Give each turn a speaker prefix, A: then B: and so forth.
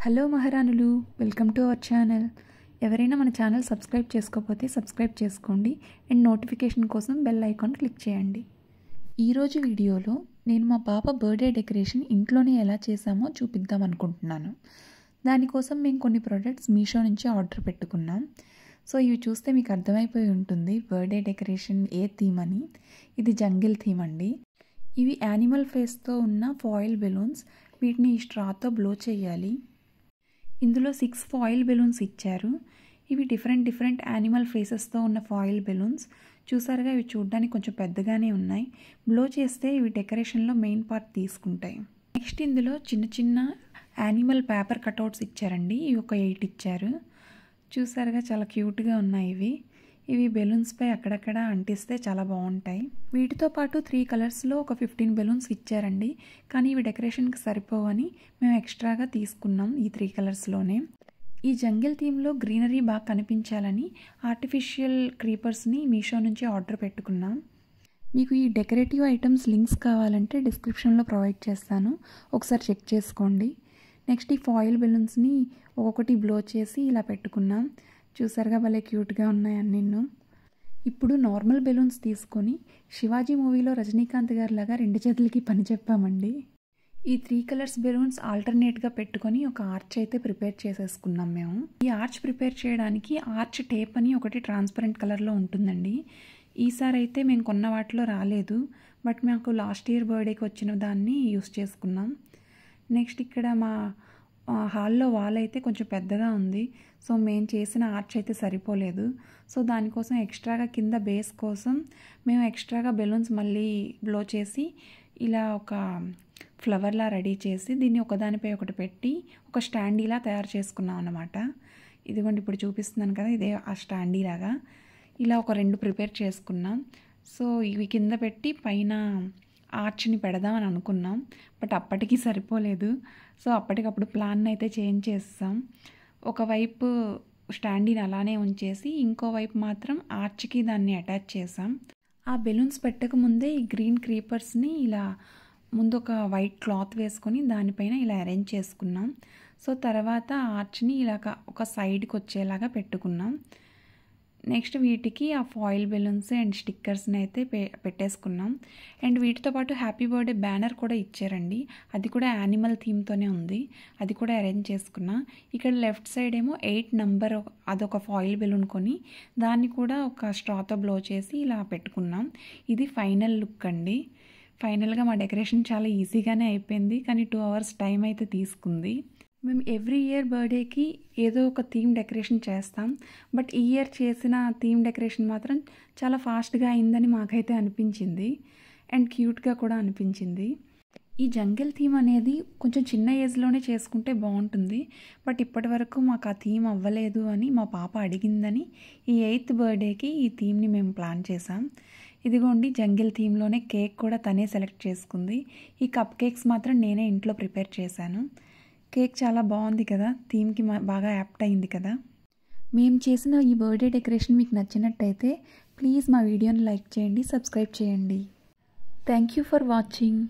A: Hello మహారాణులు, welcome to our channel. ఎవరైనా మన ఛానల్ సబ్స్క్రైబ్ చేసుకోకపోతే సబ్స్క్రైబ్ చేసుకోండి అండ్ నోటిఫికేషన్ కోసం బెల్ ఐకాన్ క్లిక్ చేయండి. ఈరోజు వీడియోలో నేను మా పాప బర్త్డే డెకరేషన్ ఇంట్లోనే ఎలా చేసామో చూపిద్దాం అనుకుంటున్నాను. దానికోసం మేము కొన్ని ప్రోడక్ట్స్ మీషో నుంచి ఆర్డర్ పెట్టుకున్నాం. సో ఇవి చూస్తే మీకు అర్థమైపోయి ఉంటుంది బర్త్డే డెకరేషన్ ఏ థీమ్ అని. ఇది జంగిల్ థీమ్ అండి. ఇవి యానిమల్ ఫేస్తో ఉన్న ఫాయిల్ బెలూన్స్. వీటిని ఈ స్ట్రాతో బ్లో చేయాలి. ఇందులో 6 ఫాయిల్ బెలూన్స్ ఇచ్చారు. ఇవి డిఫరెంట్ యానిమల్ ఫేసెస్తో ఉన్న ఫాయిల్ బెలూన్స్. చూసారుగా, ఇవి చూడడానికి కొంచెం పెద్దగానే ఉన్నాయి. బ్లో చేస్తే ఇవి డెకరేషన్లో మెయిన్ పార్ట్ తీసుకుంటాయి. నెక్స్ట్ ఇందులో చిన్న యానిమల్ పేపర్ కటౌట్స్ ఇచ్చారండి. ఇవి ఒక 8 ఇచ్చారు. చూసారుగా, చాలా క్యూట్గా ఉన్నాయి. ఇవి బెలూన్స్పై అక్కడక్కడ అంటిస్తే చాలా బాగుంటాయి. వీటితో పాటు 3 కలర్స్లో ఒక 15 బెలూన్స్ ఇచ్చారండి. కానీ ఇవి డెకరేషన్కి సరిపోవని మేము ఎక్స్ట్రాగా తీసుకున్నాం ఈ 3 కలర్స్లోనే. ఈ జంగిల్ థీమ్లో గ్రీనరీ బాగా కనిపించాలని ఆర్టిఫిషియల్ క్రీపర్స్ని మీషో నుంచి ఆర్డర్ పెట్టుకున్నాం. మీకు ఈ డెకరేటివ్ ఐటమ్స్ లింక్స్ కావాలంటే డిస్క్రిప్షన్లో ప్రొవైడ్ చేస్తాను, ఒకసారి చెక్ చేసుకోండి. నెక్స్ట్ ఈ ఫాయిల్ బెలూన్స్ని ఒక్కొక్కటి బ్లో చేసి ఇలా పెట్టుకున్నాం. చూసారుగా, భలే క్యూట్గా ఉన్నాయి అన్నీను. ఇప్పుడు నార్మల్ బెలూన్స్ తీసుకొని శివాజీ మూవీలో రజనీకాంత్ గారి లాగా 2 చేతులకి పని చెప్పామండి. ఈ 3 కలర్స్ బెలూన్స్ ఆల్టర్నేట్గా పెట్టుకొని ఒక ఆర్చ్ అయితే ప్రిపేర్ చేసేసుకున్నాం మేము. ఈ ఆర్చ్ ప్రిపేర్ చేయడానికి ఆర్చ్ టేప్ అని ఒకటి ట్రాన్స్పరెంట్ కలర్లో ఉంటుందండి. ఈసారి అయితే మేము కొన్న వాటిలో రాలేదు, బట్ మాకు లాస్ట్ ఇయర్ బర్త్డేకి వచ్చిన దాన్ని యూస్ చేసుకున్నాం. నెక్స్ట్ ఇక్కడ మా హాల్లో వాల్ అయితే కొంచెం పెద్దగా ఉంది. సో మేము చేసిన ఆర్చ్ అయితే సరిపోలేదు. సో దానికోసం ఎక్స్ట్రాగా కింద బేస్ కోసం మేము ఎక్స్ట్రాగా బెలూన్స్ మళ్ళీ బ్లో చేసి ఇలా ఒక ఫ్లవర్లా రెడీ చేసి దీన్ని ఒకదానిపై ఒకటి పెట్టి ఒక స్టాండీలా తయారు చేసుకున్నాం అన్నమాట. ఇదిగోండి, ఇప్పుడు చూపిస్తున్నాను కదా, ఇదే ఆ స్టాండీలాగా. ఇలా ఒక 2 ప్రిపేర్ చేసుకున్నాం. సో ఇవి కింద పెట్టి పైన ఆర్చ్ని పెడదామని అనుకున్నాం, బట్ అప్పటికి సరిపోలేదు. సో అప్పటికప్పుడు ప్లాన్ అయితే చేంజ్ చేస్తాం. ఒకవైపు స్టాండీని అలానే ఉంచేసి ఇంకోవైపు మాత్రం ఆర్చ్కి దాన్ని అటాచ్ చేసాం. ఆ బెలూన్స్ పెట్టక ముందే ఈ గ్రీన్ క్రీపర్స్ని ఇలా ముందు ఒక వైట్ క్లాత్ వేసుకొని దానిపైన ఇలా అరేంజ్ చేసుకున్నాం. సో తర్వాత ఆర్చ్ని ఇలాగ ఒక సైడ్కి వచ్చేలాగా పెట్టుకున్నాం. నెక్స్ట్ వీటికి ఆ ఫాయిల్ బెలూన్స్ అండ్ స్టిక్కర్స్ని అయితే పెట్టేసుకున్నాం. అండ్ వీటితో పాటు హ్యాపీ బర్త్డే బ్యానర్ కూడా ఇచ్చారండి. అది కూడా యానిమల్ థీమ్తోనే ఉంది. అది కూడా అరేంజ్ చేసుకున్నా. ఇక్కడ లెఫ్ట్ సైడ్ ఏమో 8 నెంబర్ అదొక ఫాయిల్ బెలూన్ కొని దాన్ని కూడా ఒక స్ట్రాతో బ్లో చేసి ఇలా పెట్టుకున్నాం. ఇది ఫైనల్ లుక్ అండి. ఫైనల్గా మా డెకరేషన్ చాలా ఈజీగానే అయిపోయింది, కానీ 2 hours టైం అయితే తీసుకుంది. మేము ఎవ్రీ ఇయర్ బర్త్డేకి ఏదో ఒక థీమ్ డెకరేషన్ చేస్తాం, బట్ ఈ ఇయర్ చేసిన థీమ్ డెకరేషన్ మాత్రం చాలా ఫాస్ట్గా అయిందని మాకైతే అనిపించింది అండ్ క్యూట్గా కూడా అనిపించింది. ఈ జంగిల్ థీమ్ అనేది కొంచెం చిన్న ఏజ్లోనే చేసుకుంటే బాగుంటుంది, బట్ ఇప్పటి వరకు మాకు ఆ థీమ్ అవ్వలేదు అని మా పాప అడిగిందని ఈ 8th బర్త్డేకి ఈ థీమ్ని మేము ప్లాన్ చేసాం. ఇదిగోండి, జంగిల్ థీమ్లోనే కేక్ కూడా తనే సెలెక్ట్ చేసుకుంది. ఈ కప్ కేక్స్ మాత్రం నేనే ఇంట్లో ప్రిపేర్ చేశాను. కేక్ చాలా బాగుంది కదా, థీమ్కి బాగా యాప్ట్ అయింది కదా. మేము చేసిన ఈ బర్త్డే డెకరేషన్ మీకు నచ్చినట్టయితే ప్లీజ్ మా వీడియోని లైక్ చేయండి, సబ్స్క్రైబ్ చేయండి. Thank you for watching.